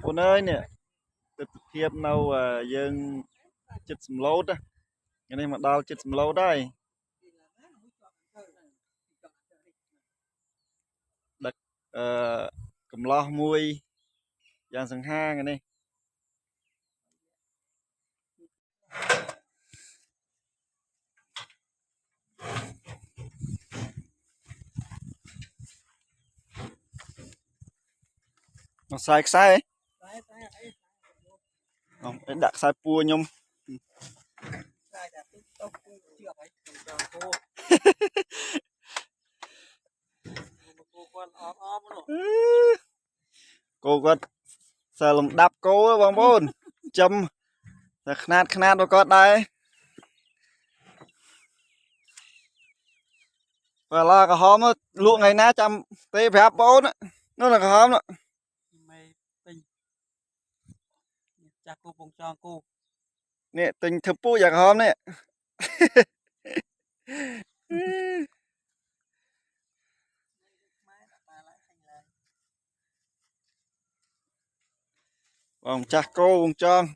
Bốn ơi nè, tiếp tiếp nào dương chích sầm lốt á, cái này mà đào chích sầm lốt đây, đặt cầm lo mui, dàn sừng ha cái này, nó sai, không, đặt sai pua nhung, cô có sao làm đập cô á bong bôn, châm, khát nó có đây, và là cái hóm á, luộc ngày ná chăm tê phép bôn á, nó là cái hóm đó. Nè tình thực pu giặc hôm nè vòng chặt cô vòng tròn